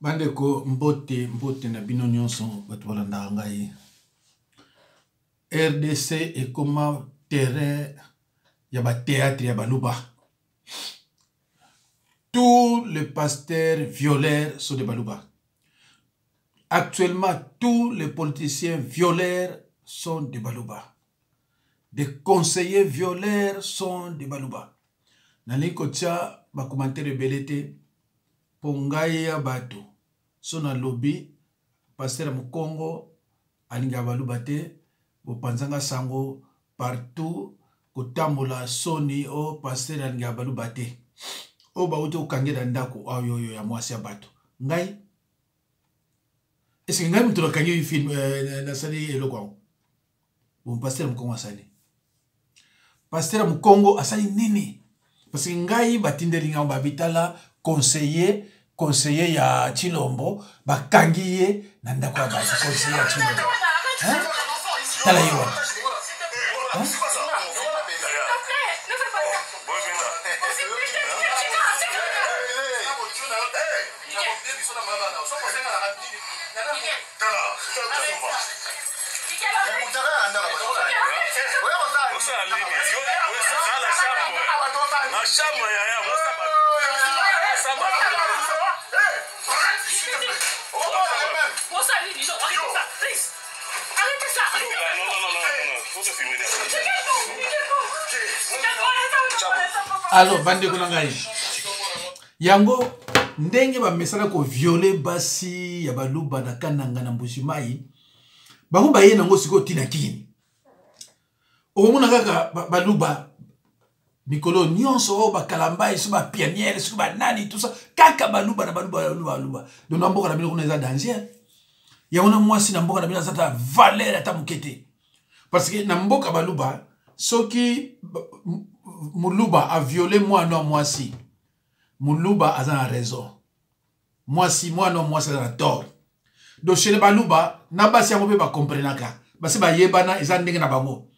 Bandeko mbote na bino nyonso bato balanda ngai. RDC est comme terrain ya ba théâtre ya baluba. Tous les pasteurs violeurs sont des baluba. Actuellement, tous les politiciens violeurs sont des baluba. Des conseillers violeurs sont des baluba. Nali kocha ba commentaire belete pongaya bato. Sona lobby pasteur Mukongo alinga baluba te bo panzanga sango partout kotambola soni o pasteur alinga baluba te o ba uto kangela ndako ayoyo ya mwasi ya bato ngai est-ce que ngai mutolo kangi film na sali eloko bon pasteur Mukongo asali pasteur Mukongo asali nini parce que ngai batindeli nga babitala conseiller ya Chilombo bakangiye na ndako ya basi conseiller ya Chilombo tala yiwa Alors, bande kuna ngai. Yango ndenge ba mesala ko violer basi ya baluba na kananga na mbushimai. Bango baye nango siko tina kini. Omona kaka baluba mikolo nyonso ba kalamba isu ba pionnière isu ba nani tout ça kaka baluba na baluba. Donc na mboka na bino kuna za danger. Yaona mwasi na mboka na bino za ta valeur ata mukete. Parce que na mboka baluba soki Muluba a violé moi non moi si. Muluba a raison. Moi si moi non moi c'est un tort. Donc chez les baluba na basi ya mobe ba comprendre ka. Basi ba yebana eza ndenge na bango.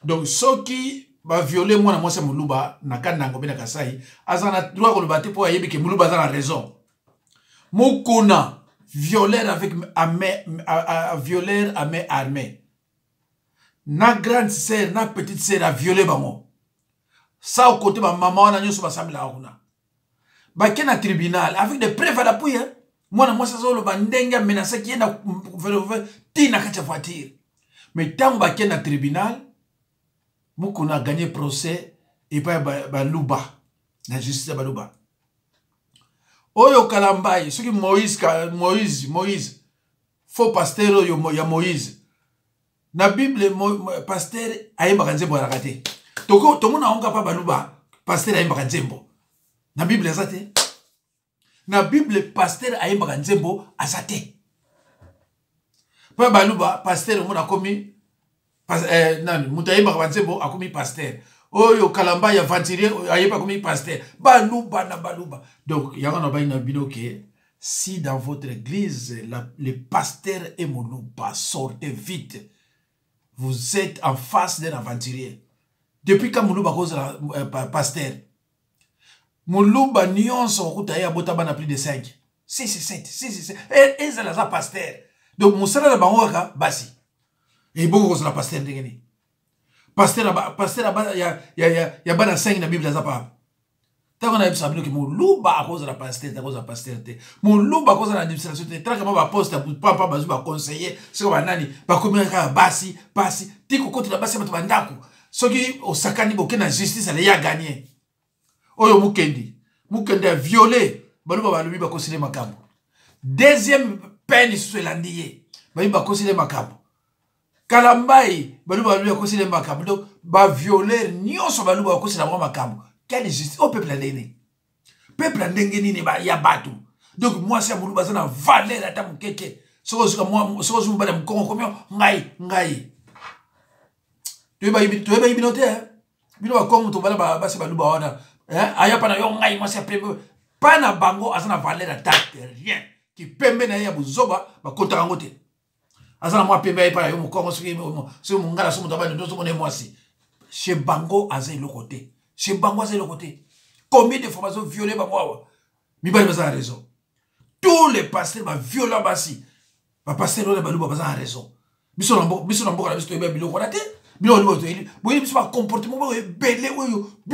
Donc soki ba violer moi na moi c'est Muluba na kanango bena kasai azana droit ko le bater pour yebi que Muluba a raison. Mukuna violeur avec violeur à main armée. Na grande sœur na petite sœur a violé bango. Ça au côté de ma maman, on a eu un tribunal avec des preuves à l'appui. Moi, ça le bandenga menacé qui est dans la voiture. Mais tant que un tribunal, on a gagné procès et pas Baluba, la justice de Baluba. Oyo Kalambai, ce qui Moïse, faux pasteur, ya Moïse. na Bible pasteur ayembaka nzembo ya rakate. Toko mona onga pa baluba pasteur ayembaka nzembo. Na Bible azate. Na Bible pasteur ayembaka nzembo azate. Pa baluba pasteur mona komi nani muta ayembaka nzembo akomi pasteur. Oyo kalamba ya venturier ayembaka komi pasteur. Baluba na baluba. Donc yango na baina binoke. Si dans votre église, le pasteur est Moulouba, sortez vite. Vous êtes en face d'un aventurier. Depuis quand Moulouba cause pasteur, Moulouba nuance au route à Botaba n'a plus de 5. 6, 7, 6, et c'est là pasteur. Donc, Moussala la Bangoka, Bassi. Et beaucoup cause la pasteur de Guinée. Pasteur, il y a pas 5 dans la Bible, ça pas. On a vu que Moulouba à cause de la pasteur, à cause de la pasteur. Moulouba à cause de l'administration. Tant que ma poste, pas besoin de conseiller. C'est comme un nani. Pas comme un bassi. Tiko contre la bassi, mais tu ce qui au sakani boké na justice, elle y a gagné. Oyo Mukendi. Mukendi a violé. Balouba baloubi ba considérer makabo. Deuxième peine sur l'andier. Balouba considérer makabo. Kalambai. Balouba baloubi considérer makabo. Donc, ba violer. Nyon so balouba considérer makabo. Quelle justice au peuple andéné. Peuple andéné ni ba ya batu. Donc moi c'est Moulouba ça na valeur ata mukeke. Soko moi soko zumba na mkongo komyo ngai. Tu es binote hein. Bino ba kongo to bala ba se baluba wana. Hein aya pana yo ngai moi c'est pembe. Pana bango azana valeur ata rien. Ki pembe na ya buzoba ba konta ngote. Azana moi pembe pa yo mkongo so mungala so mutaba ndo so mone moi si. Chez bango azai le côté. Chez Bangois, c'est le côté. Combien de formations violées par moi? Mais pas de raison. Tous les pasteurs vont violer Bassi. Les pasteurs ne vont pas avoir raison. Ils sont en train de se faire des choses. Ils sont en train de se faire des comportements. Ils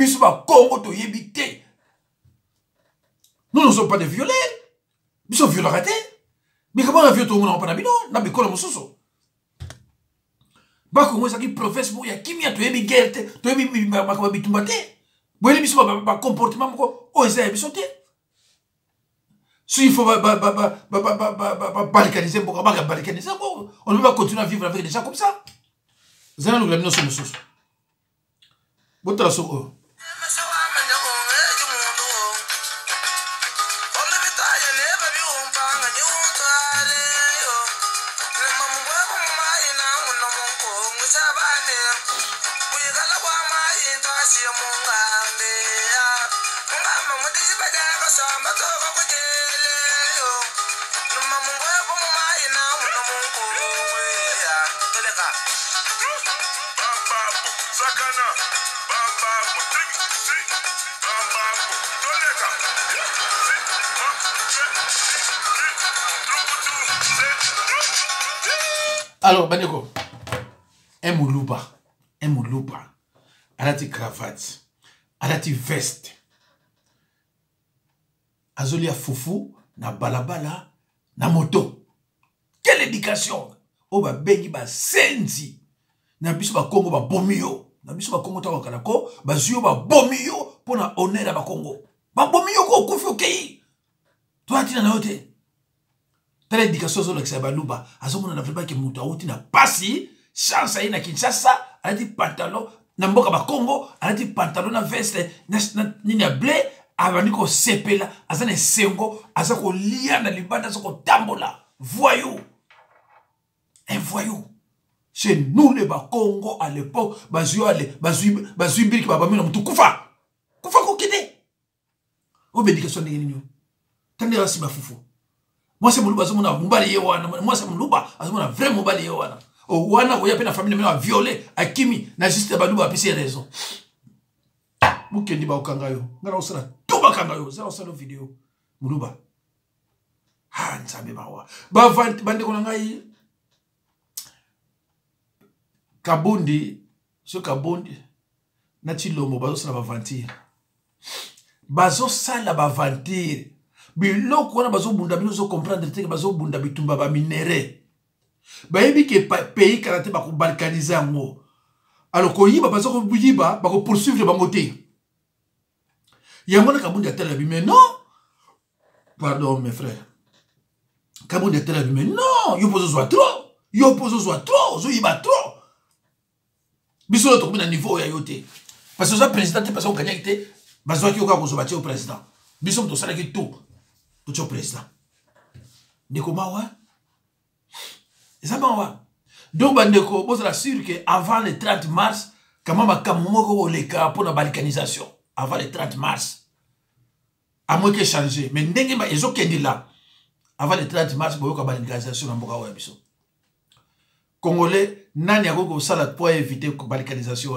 sont en train de se nous ne sommes pas des violeurs. Ils sont violents. Mais comment on a violé tout le monde? On n'a pas de violeur. Bako moi ça qui professe pour ya kimia to yebi guerre to yebi makaba bitumbate boyeli biso ba comportement ko o eza biso te si il faut balkaniser pour ba balkaniser on ne peut pas continuer à vivre avec des gens comme ça zana nous la mino so mususu botala so Alors, Baneko, un Moulouba, alati cravate, alati veste, azolia foufou, na balabala, na moto. Quelle éducation! Oh, ba bengi ba senzi, na biso ba Congo ba bomio, na biso ba Congo tawa kanako, ba zuyo ba bomio, pona honneur ba Congo. Ba bomio ko kufi okei. Toi tina na yote. Telle éducation sur le Balouba, à ce moment on a fait que Moutaouti n'a pas si chance à y Kinshasa, a dit pantalon, Namboka ba Congo, a dit pantalon na veste, na blé, avant qu'on sepela, à ça ne sengo, à ça qu'on lia na libanda, à ça qu'on tambola, voyou, un voyou. Chez nous les ba Congo à l'époque, bazui brik ba bamina mutu kufa kokide. Ou bédication de y'nyo. Tande rasi ba foufou. Moi c'est Moulouba, moi c'est Moulouba, c'est vrai Mouba Yewana. Oh, Wana, où il y a la famille a violé, à Kimi, n'a juste pas nous à pisser raison. Moukendi ba Okangayo, n'a pas ça, tout ba Kangayo, c'est la vidéo. Moulouba. Ah, n'sabe bawa. Ba bande konangai. Kabondi, ce Kabondi, n'a Chilombo, bazo ça va vantir. Bazo ça la va vantir. Biloko wana bazo bunda bino zo comprendre te bazo bunda bitumba ba minere ba yebi ke pays karate ba ko balkaniser ngo alors ko yiba bazo ko yiba ba ko poursuivre bango te yango na Kabundi atela bi mais non pardon mes frères Kabundi atela bi mais non yo pozo zo trop zo yiba trop biso to na niveau ya yote parce que ça président te parce qu'on gagne te bazwa ki okako zo au président biso to sala ki tout au président ndeko mawa ça mawa donc bandeko bozo la sûr que avant le 30 mars kama makambo moko oleka pour la balkanisation avant le 30 mars à moins que changer mais ndenge ba ezokendi là avant le 30 mars boyoka balkanisation na mboka wa biso Congolais, nani a ko sala pour éviter la balkanisation.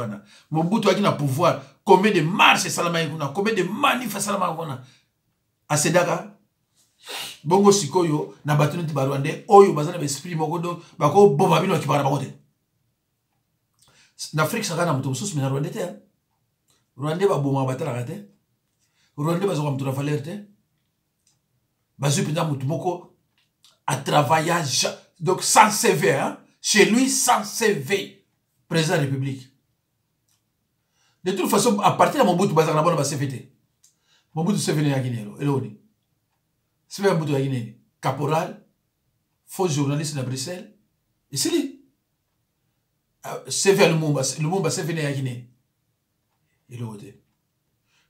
Mobutu a na pouvoir. Combien de marches salama kuna, combien de manifs salama kuna. A Sedaka, bongo sikoyo na batuni ti barwande oyo bazana be esprit moko do bako bomba bino ki bara bakote. Na Afrique saka na mutu mususu na Rwanda te. Rwanda ba bomba batala kate. Rwanda bazo mutu na valeur te. Bazu pinda mutu moko a travaillage donc sans CV hein. Chez lui, sans CV, président de la République. De toute façon, à partir de Mobutu, il y a CV. Mobutu CV à Guinée. CV à Guinée. Caporal, faux journaliste à Bruxelles. Et c'est lui. CV à Lumumba CV à Guinée. Et l'autre.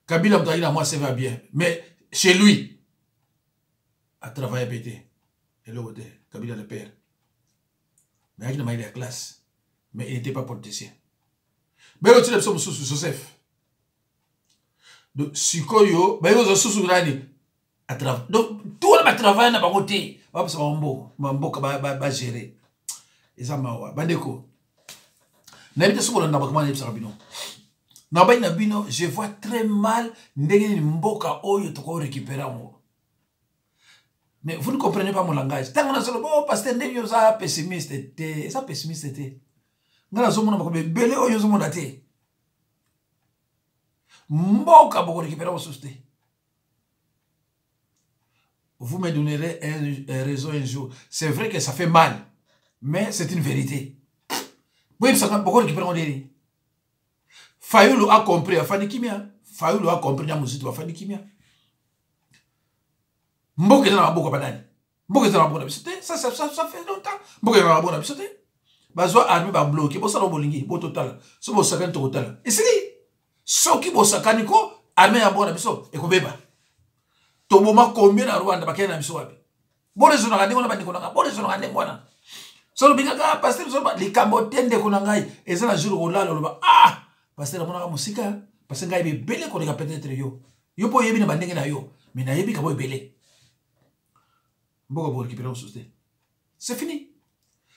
Kabila a moi CV à bien. Mais chez lui, à travailler à pété. Et l'autre, Kabila le père. Mais il a la classe. Mais il n'était pas politicien. Mais il y a sous Joseph. Donc, Sikoyo, il y a sous Rani. Donc, tout le monde travaille dans le côté. C'est un gérer. Et ça m'a dit. Bandeko. Je vois très mal Mboka Oyo to récupérer. Mais vous ne comprenez pas mon langage. Tant qu'on a solo, oh, pasteur, n'est-ce pas pessimiste? Ça pessimiste. Nous avons dit, belé, oh, nous avons dit, Mboka beaucoup récupérer au souci. Vous me donnerez un raison un jour. C'est vrai que ça fait mal, mais c'est une vérité. Oui, ça beaucoup récupérer au déri. Fayoulou a compris, a fait kimia. Fayoulou a compris, a musique, a fait kimia. Mboka na mboka banani. Mboka na mboka bisote. Ça fait longtemps. Mboka na mboka bisote. Bazwa armée ba bloqué. Bo sala bolingi, bo total. So bo sakani total. Et c'est dit. Soki bo sakani ko armée ya mboka biso e ko beba. To boma combien na Rwanda bakena na biso wapi. Bo rezo na ngani na bandiko na. Bo rezo na ngani mwana. So lo bingaka pasteur so ba likambo tende ko na ngai. Eza na jour olala lo ba ah pasteur mona ka musika. Parce que ngai be belé ko ka peut-être yo. Yo po yebi na bandenge na yo. Mais na yebi ka bo belé. C'est fini.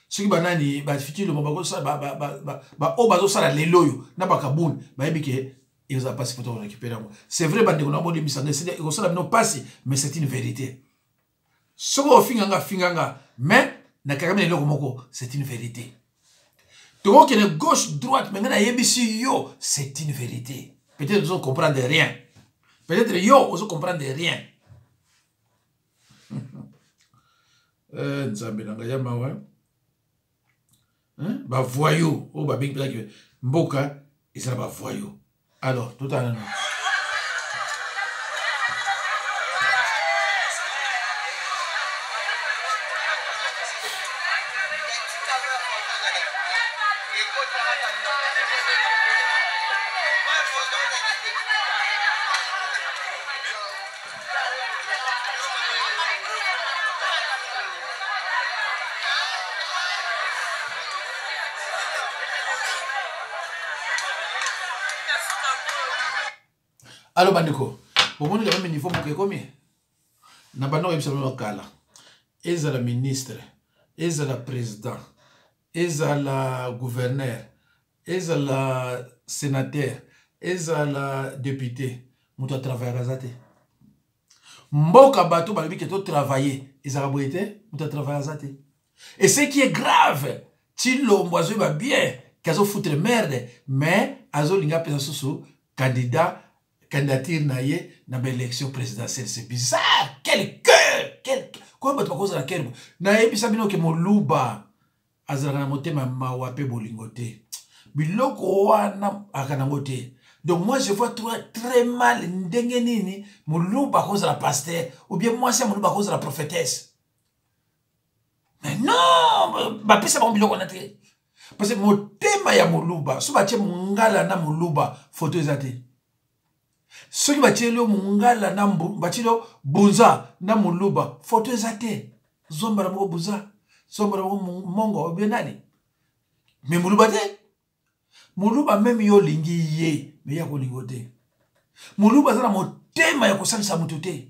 Ce qui banani ba fiti le mabako sa ba o bazo sala leloyo na ba kabun ba ebike ils a passé pour récupérer moi. C'est vrai bande on a modi misanga c'est ko sala no passe mais c'est une vérité. Soko finganga mais na kakamene loko moko c'est une vérité. To que ne gauche droite mais na yebisi yo c'est une vérité. Peut-être vous comprendre rien. Peut-être yo vous comprendre rien. Nzambe nanga ya mawa hein ba voyou o ba bing que mboka ils ba voyou alors tout à l'heure alors bandeko bon le même niveau pour combien na bano ebisalo kala ezala ministre ezala président ezala gouverneur ezala sénateur ezala député muto travailler kazate mboka bato balobi ke to travailler ezala boyete muto travailler kazate et ce qui est grave Tshilombo azo ba bien kazo foutre merde mais azo linga pesa susu candidature naie na l'élection présidentielle. C'est bizarre. Quel cœur. Quoi tu cause la cœur na ebisa bino ke moluba azala na motema mawape bolingote biloko wana akana ngote. Donc moi je vois très mal ndenge nini moluba cause la pasteur ou bien moi c'est moluba cause la prophétesse. Mais non, ba pesa bon biloko na te. Parce que motema motema ya moluba so batie mongala na moluba photo ezate soki batie lio mongala na batie lio bunza na moluba photo ezate zombara moko bunza zombara moko mongo benani mais moluba te moluba même yo lingi ye mais ya kolingo te moluba za na motema ya kosalisa moto te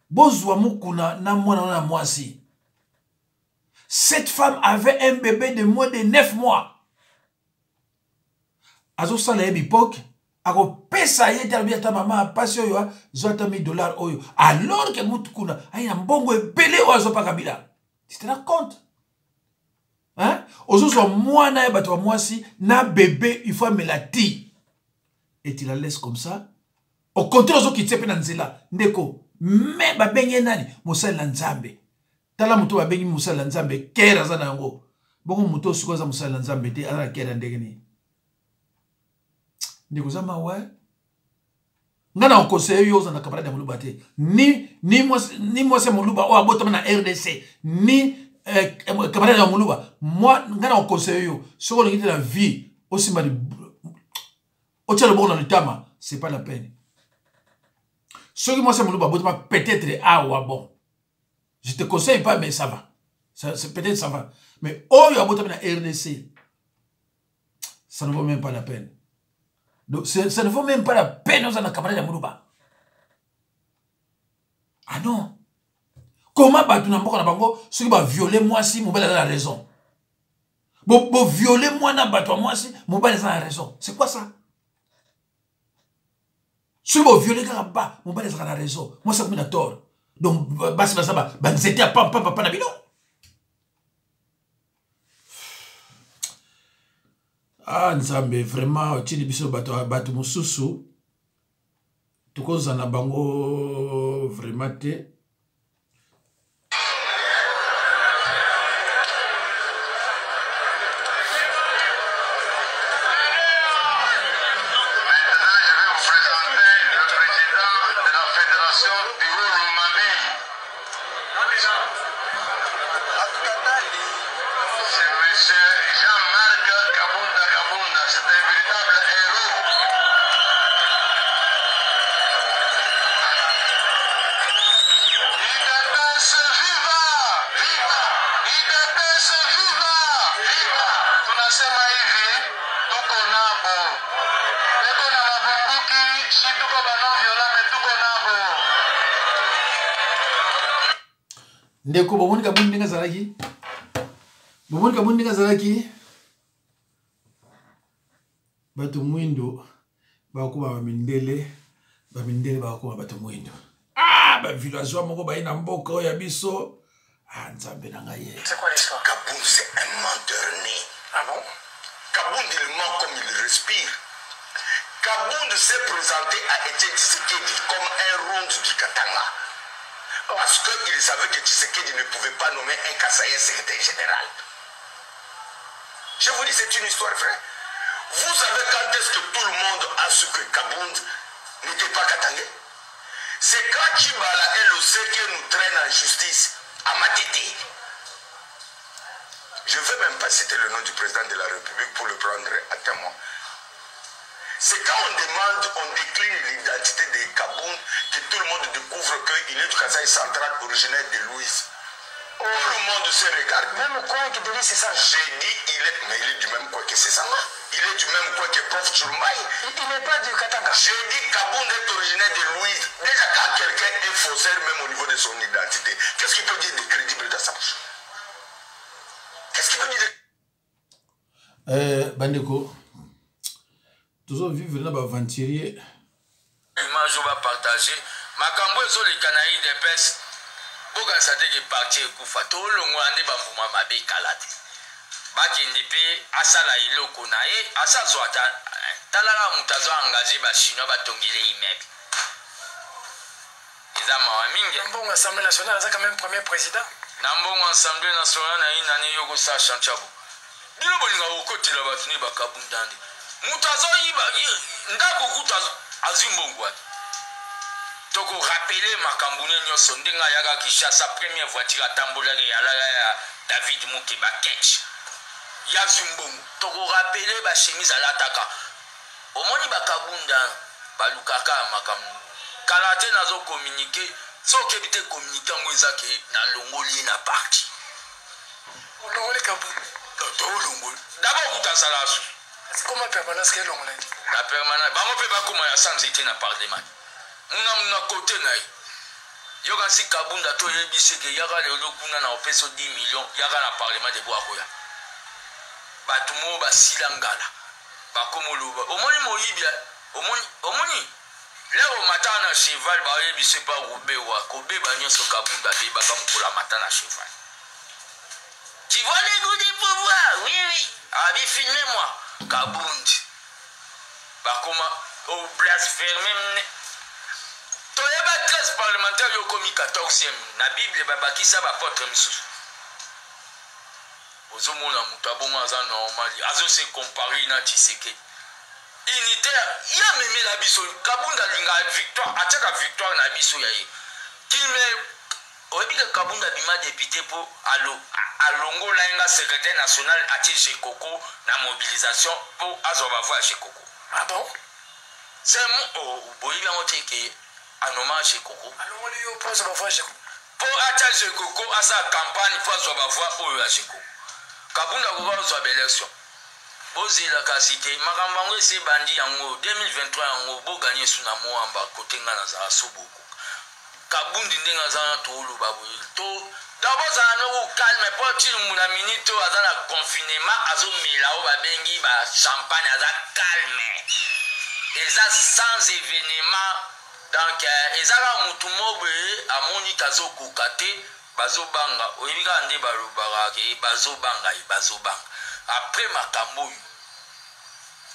bozwa mukuna na mwana na mwasi. Cette femme avait un bébé de moins de 9 mois. Azo sala ye bipoke, ako pesa ye talbi ta maman pasi oyo zota $1000 oyo. Alors que mutukuna aina mbongo ebele o azo pa kabila. Tu te rends compte? Hein? Ozo so mwana ye bato mwasi na bébé il faut melati. Et tu la laisses comme ça. Au contraire ozo kitse pe na nzela. Ndeko, me ba benye nani mosala na Nzambe. Tala muto babengi musala Nzambe kera za nango bongo muto sukoza musala Nzambe te ala kera ndenge ni ndiko za mawe ngana okose yo za na camarade moluba te ni moi c'est moluba o abota na RDC ni camarade moluba moi ngana okose yo soko ngite la vie aussi mali o tshelo bongo na litama c'est pas la peine soki moi c'est moluba botama peut-être awa bon. Je te conseille pas, mais ça va. Peut-être ça va. Mais oh, il y a beaucoup de RDC. Ça ne vaut même pas la peine. Donc, ça ne vaut même pas la peine aux camarades de Mourouba. Ah non. Comment tu n'as pas bango ceux qui vont violer moi si mon bel a la raison. Bon, violer moi n'a pas moi si mon bel a la raison. C'est quoi ça? Ceux qui vont violer là-bas, mon bel a la raison. Moi, ça me donne tort. Donc, basi basaba, banzete à papa na bino. Ah, Nzambe, vraiment, tini biso bato mususu. Tuko zana bango vraiment te. Ndeko bomoni kabundi ndinga zalaki bomoni kabundi ndinga zalaki bato mwindo bakuba bamindele bakuba bato mwindo ah ba villageois moko ba ina mboka ya biso ah Nzambe na ngaye. C'est quoi l'histoire? Kabound c'est un menteur né. Ah bon? Kabound il ment comme il respire. Kabound s'est présenté à Etienne Tshisekedi comme un ronde du Katanga. Parce qu'il savait que Tshisekedi ne pouvait pas nommer un Kassaïen secrétaire général. Je vous dis, c'est une histoire vraie. Vous savez quand est-ce que tout le monde a su que Kabound n'était pas Katangais? C'est quand Chibala et l'OCK nous traînent en justice à Matiti. Je ne vais même pas citer le nom du président de la République pour le prendre à témoin. C'est quand on demande, on décline l'identité de Kabound que tout le monde découvre qu'il est du Kasaï central originaire de Louise. Tout le monde se regarde. Même quoi que Denis c'est ça. J'ai dit, mais il est du même coin que c'est ça. Il est du même coin que Prof Chulmaï. Il n'est pas du Katanga. J'ai dit Kabound est originaire de Louise. Déjà quand quelqu'un est faussaire même au niveau de son identité, qu'est-ce qu'il peut dire de crédible dans sa bouche? Qu'est-ce qu'il peut dire de... Bandeko. Toujours vivre là, aventurier. Image va partager. Makambo ezoli kanaï de pes. Boga sadeke parti ekufa to longwande ba mvuma mabe kalate. Bakende pe asala iloko na ye asazwata talala mutazo engagé ba chinois batongile immeuble. Ezama wa mingi. Mbongo Assemblée nationale ça quand même premier président. Na mbongo Assemblée nationale na inane yoko sa chanchabo. Bilo bolinga okotela batuni bakabundande. Mutazo yiba ndako kutazo azimbongwa. Toko rappeler makambune nyoso ndenga yaga Kishasa première voiture atambola ya David Mukeba Ketch. ya zumbongo toko rappeler ba chemise alataka omoni bakabunda balukaka makamu kala te nazo communiquer soki ebite communiquer yango ezake na longoli na parti olongoli kabunda tolongoli d'abord kutasala asu comment permanence ke elongola la permanence bango mpe bakoma ya sans ete na parlement muna kote na ye yoka si kabunda toyebisi ke yaka lelo kuna na opeso 10 millions yaka na parlement de bwakoya bato mo basila ngala bakomoloba omoni moyibia omoni leo mata na cheval bayebisi pa kobewa kobeba nyonso kabunda bebaka mokola mata na cheval. Tu vois les goûts du pouvoir? Oui, oui. Abi, filmez-moi. Kabundi. Bakoma, au blasphème. Toyeba 13 parlementaires yo komi 14e. Na Bible, babakisa bapotre misusu. Ozomona mutabonga za normal. Azo se comparer na Tshisekedi. Unitaire, ya meme la biso. Kabunda linga victoire, ataka victoire na biso ya ye. Kilme Oebika Kabunda bima député pour alongo lainga secrétaire national ati Jekoko na mobilisation pour azoba voix Jekoko. Ah bon? C'est mon boyiga moté ke anoma Jekoko. Alongo li yo pour azoba voix Jekoko. Pour ata Jekoko asa campagne pour azoba voix oyo Jekoko. Kabunda ko ba zo élection. Bozila kasite makambango ese bandi yango 2023 yango bo gagner suna moamba kotenga na za soboko. Kabundi ndenga zana tolo babu to d'abord ça no calme pas tu muna minute azana confinement azo mila o babengi ba champagne aza calme eza sans événement donc ezala mutu mobe amoni kazo kokate bazo banga oyibika ande balobaka ke bazo banga après makambo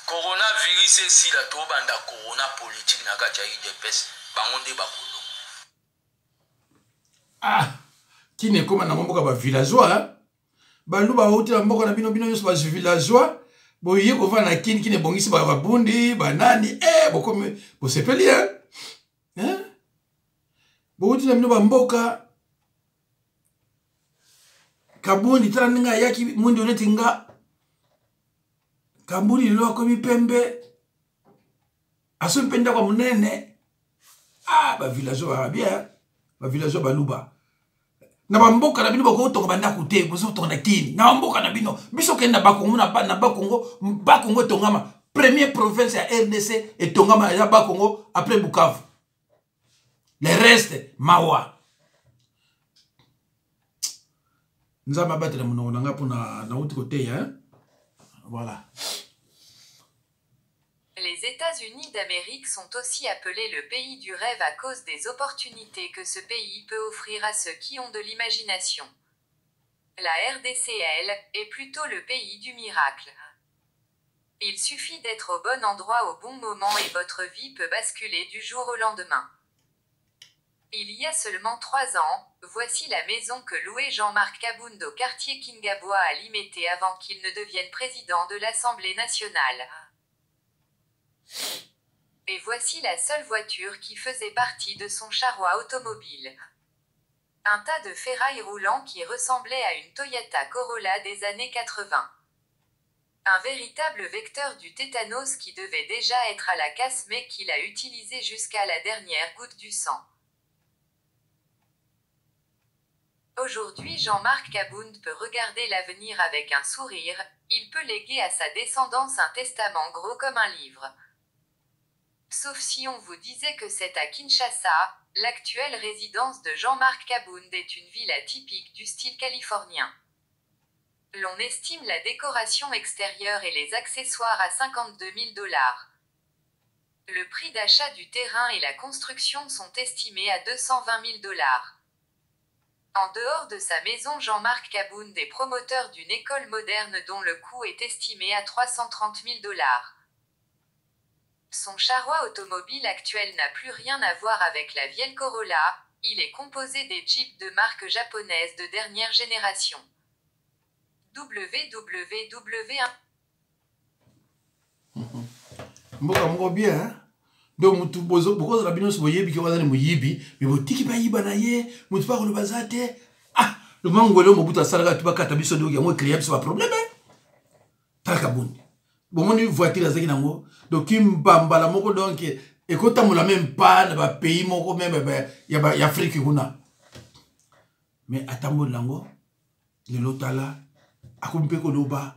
coronavirus esi la to banda corona politique na kati ya UDPS bango nde bakolo. Ah, qui ne comme na mboka ba villageois, balu ba hoti na mboka na bino nyos ba villageois, boye ko va na kini ne bongisi ba babundi, banani bokome bo sepeli hein? Bo hoti na bino ba mboka kabundi traninga yaki mundi onetinga kambuli lo ko mi pembe aso mpenda kwa munene ba villageois ba bien ba villageois baluba na bamboka na bino bako tonga banda kute bozo tonga kini na bamboka na bino biso kenda bakongo na bakongo tongama première province ya RDC et tongama ya bakongo après Bukavu le reste mawa nzama batela munongo nanga pona na uti kote hein voilà. Les États-Unis d'Amérique sont aussi appelés le pays du rêve à cause des opportunités que ce pays peut offrir à ceux qui ont de l'imagination. La RDCL est plutôt le pays du miracle. Il suffit d'être au bon endroit au bon moment et votre vie peut basculer du jour au lendemain. Il y a seulement 3 ans, voici la maison que louait Jean-Marc Kabound au quartier Kingabois à Limété avant qu'il ne devienne président de l'Assemblée nationale. Et voici la seule voiture qui faisait partie de son charroi automobile. Un tas de ferraille roulant qui ressemblait à une Toyota Corolla des années 80. Un véritable vecteur du tétanos qui devait déjà être à la casse mais qu'il a utilisé jusqu'à la dernière goutte du sang. Aujourd'hui, Jean-Marc Kabound peut regarder l'avenir avec un sourire, il peut léguer à sa descendance un testament gros comme un livre. Sauf si on vous disait que c'est à Kinshasa, l'actuelle résidence de Jean-Marc Kabound est une ville atypique du style californien. L'on estime la décoration extérieure et les accessoires à $52 000. Le prix d'achat du terrain et la construction sont estimés à $220 000. En dehors de sa maison, Jean-Marc Kabound est promoteur d'une école moderne dont le coût est estimé à $330 000. Son charroi automobile actuel n'a plus rien à voir avec la vieille Corolla, il est composé des Jeeps de marque japonaise de dernière génération. www. Mboka moko bien hein? Donc mutu bozo bokoza la bino soyebi ki wazani muyibi mais botiki ba yiba na ye mutu pa ko bazate le mangolo mobuta salaka tu bakata biso dogi mo créer biso ba problème kaka bundi bomoni voiture azaki nango donc mbambala moko donc ekotambola même pas na pays moko même ya Afrique kuna mais atambola nango lelo tala akumpe koloba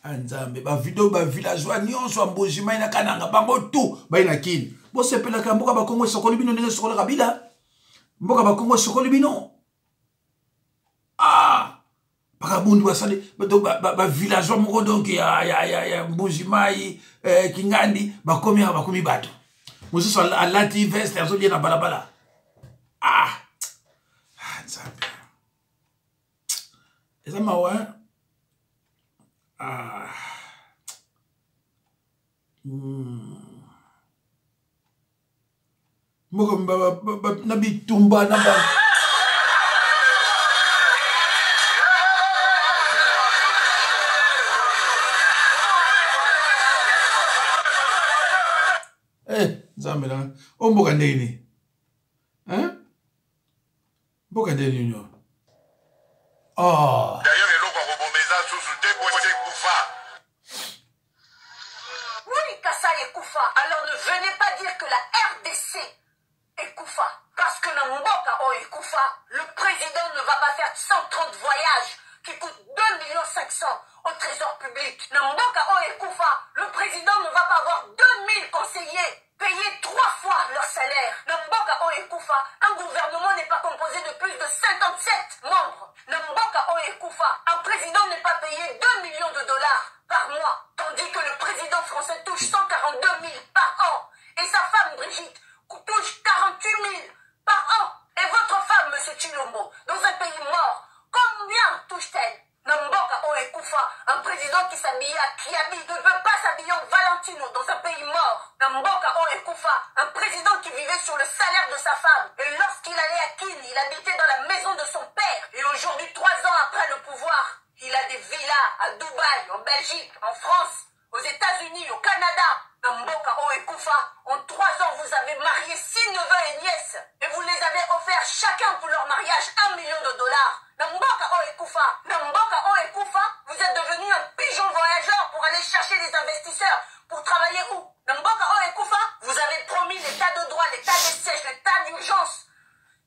anzambe video villageois nyonso mbojima ina kananga bango tout baina kini bo sepelaka mboka bakongo sokoli bino ndenge sokola kabila mboka bakongo sokoli bino bakabundi basali villageois moko donc ya mbojimai kingandi bakomi bato mosusu alati veste azobie na balabala nzambe eza mawa moko na bitumba na ba nzambe na omboka ndeni mboka ndeni nyo D'ailleurs, eloko akobomeza susu te kose kufa. Oui, Kassai est Koufa. Alors ne venez pas dire que la RDC est Koufa. Parce que dans Mboka est Koufa, le président ne va pas faire 130 voyages qui coûtent 2,5 millions au trésor public. Dans Mboka est Koufa, le président ne va pas avoir 2000 conseillers payer 3 fois leur salaire. Dans Mboka est Koufa, un gouvernement n'est pas composé de plus de 57 membres. Dans Mboka est Koufa, un président n'est pas payé 2 millions de dollars par mois, tandis que le président français touche 142 000 par an. Et sa femme Brigitte touche 48 000 par an. Et votre femme, M. Chilombo, dans un pays mort, combien touche-t-elle? Namboka Oekoufa, un président qui s'habille à Kiabi ne veut pas s'habiller en Valentino dans un pays mort. Namboka Oekoufa, un président qui vivait sur le salaire de sa femme. Et lorsqu'il allait à Kini, il habitait dans la maison de son père. Et aujourd'hui, 3 ans après le pouvoir, il a des villas à Dubaï, en Belgique, en France, aux États-Unis, au Canada. Namboka Oekoufa, en 3 ans, vous avez marié 6 neveux et nièces. Et vous les avez offerts chacun pour leur mariage 1 million de dollars. Namboka Oekoufa, vous êtes devenu un pigeon voyageur pour aller chercher des investisseurs. Pour travailler où? Namboka Oekoufa, vous avez promis l'état de droit, l'état des sièges, l'état d'urgence,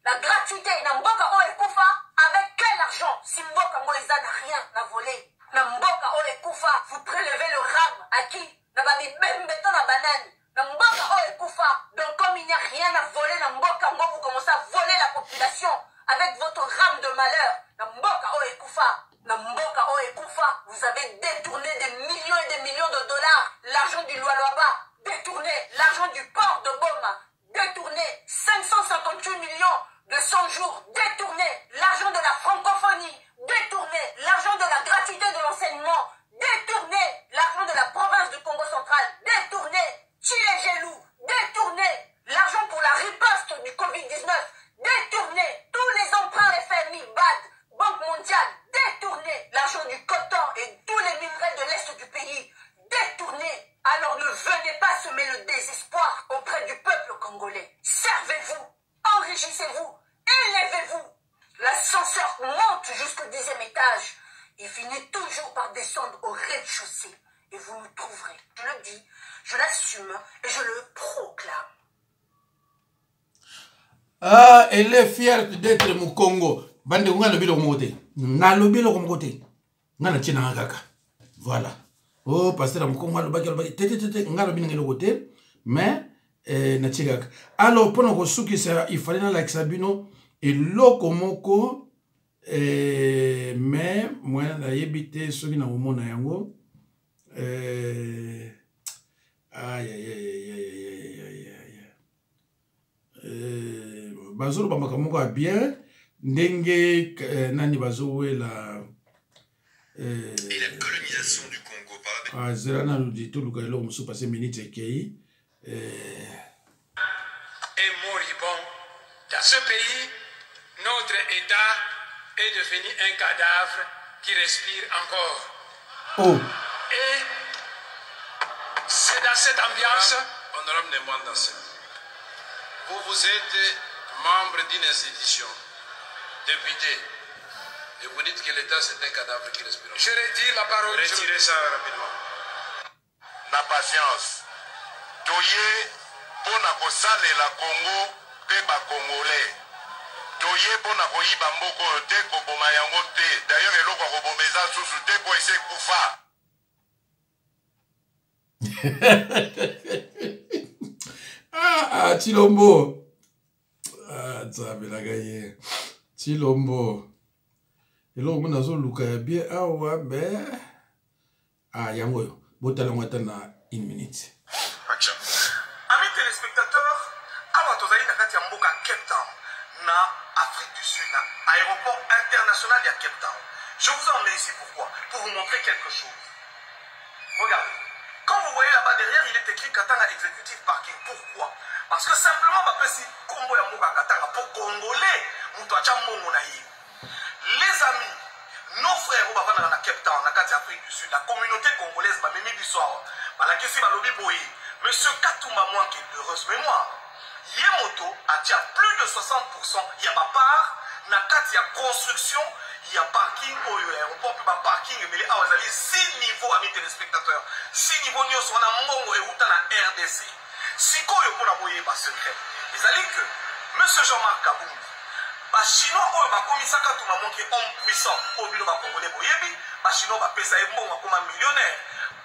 la gratuité. Namboka Oekoufa, avec quel argent? Si Mboka Moïsa n'a rien à voler. Namboka Oekoufa, vous prélevez le RAM à qui? Nababi Bembeton à banane. Namboka Oekoufa, donc comme il n'y a rien à voler, Namboka Ngo, vous commencez à voler la population avec votre rame de malheur. Namboka Oekoufa, vous avez détourné des millions et des millions de dollars. L'argent du Lualaba, détourné. L'argent du port de Boma, détourné. 558 millions de 100 jours, détourné. L'argent de la francophonie, détourné. L'argent de la gratuité de l'enseignement, détourné. L'argent de la province du Congo central, détourné. Chile Gelou, détourné. L'argent pour la riposte du Covid-19, détourné. Tous les emprunts FMI, BAD, Banque mondiale, détourné. L'argent du coton et tous les minerais de l'Est du pays, détourné. Alors ne venez pas semer le désespoir auprès du peuple congolais. Servez-vous, enrichissez-vous, élevez-vous. L'ascenseur monte jusqu'au 10e étage. Il finit toujours par descendre au rez-de-chaussée. Et vous nous trouverez. Je le dis, je l'assume et je le proclame. Elle est fière d'être mon Congo. Bande ngana bilo moté. Ngalo bilo moté. Ngana tina kaka. Voilà. Oh pasteur mon Congo lo bakelo tete ngalo bilo ngelo côté mais na tigaka. Alors pour nous suki ça il fallait na like sabino et lokomoko mais moi na yebité soki na momona yango bazolo bamaka moko bien ndenge nani bazowela Et la colonisation du Congo par zerana nous dit tout le gars là musu passer minute kei Et moribond. Dans ce pays, notre État est devenu un cadavre qui respire encore. oh Et c'est dans cette ambiance. Honorable Nemwanda, vous êtes membre d'une institution, député. Et vous dites que l'État, c'est un cadavre qui respire. Je retire la parole. Retirez ça rapidement. Na patience. Toye, pona kosale la Congo, pe ba Congolais. Toye, pona koyiba mboko te, koboma yango te. D'ailleurs, eloko kobomeza susu te, po ese kufa. Chilombo. Nzambe gaye. Chilombo. Eloko nazo luka ya bien awa be. Yango yo. Botala ngwata na 1 minute. Amis téléspectateurs, awa tozali na kati ya mboka Cape Town na Afrique du Sud, na aéroport international de Cape Town. Je vous emmène ici pourquoi? Pour vous montrer quelque chose. Regardez. Quand vous voyez là-bas derrière, il est écrit Katanga Executive Parking. Pourquoi? Parce que simplement, si Combo ya Mboka Katanga pour Congolais, les amis, nos frères au Cape Town, na Afrique du Sud, la communauté congolaise, Monsieur Katouma Mwanke, heureuse mémoire, Yemoto a plus de 60%, il y a ma part, na Katia construction, il y a parking au aéroport, puis parking, mais il y a 6 niveaux, amis téléspectateurs. 6 niveaux, nous sommes en Mongo et Outa na RDC. Si quoi est pour la moyenne, secret. Ils allaient que M. Jean-Marc Kaboum, les Chinois, ils ont commis ça quand tout le monde est homme puissant, au bureau de Congolais, les Chinois ont payé ça comme un millionnaire.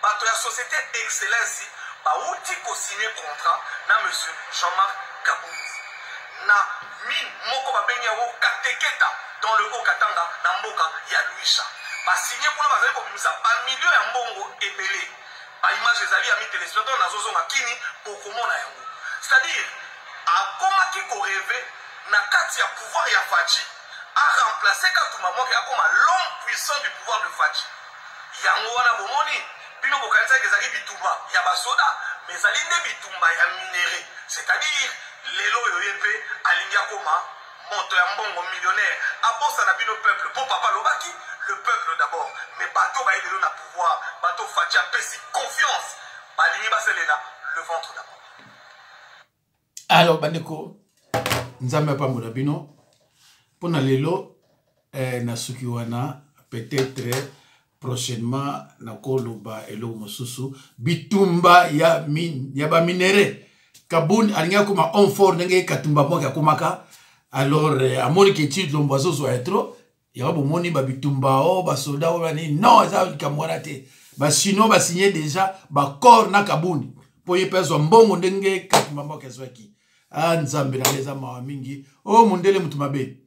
La société Excellence, ils ont signé contrat na M. Jean-Marc Kaboum. Na mine, moko babengi yango kateketa dans le Haut-Katanga, na mboka ya Luisha. Signé pour la base ba million ya mbongo ebele. Ba image ezali ami téléspectateurs na zozo makini pour komona yango. C'est-à-dire akomaki ko rêver na kati ya pouvoir ya Fachi a remplacer Katouma Mwanke comme l'homme puissant du pouvoir de Fachi. Yango wana bomoni bino bokanisa ezali bitumba ya basoda mais ezali nde bitumba ya minéré. C'est-à-dire lelo yoyepe alingia koma moto ya mbongo millionnaire abosa na bino peuple pour papa lobaki le peuple d'abord mais bato ba lelo na pouvoir bato Fachi apesi confiance balingi baselela le ventre d'abord. Alors bandeko nzambe pa mola bino pona lelo na suki wana peut-être prochainement na koloba eloko mosusu bitumba ya ba minéré Kaboun alinga kuma on fort ndenge Katumba Mwanke akomaka alors amoni ke ti lombo azozo etro ya bomoni ba bitumba o ba soda o bani non ça kamwana te ba sino ba signé déjà ba corps na Kaboun po yepezo mbongo ndenge Katumba Mwanke zwaki nzambe na leza mawa mingi o mundele mutu mabe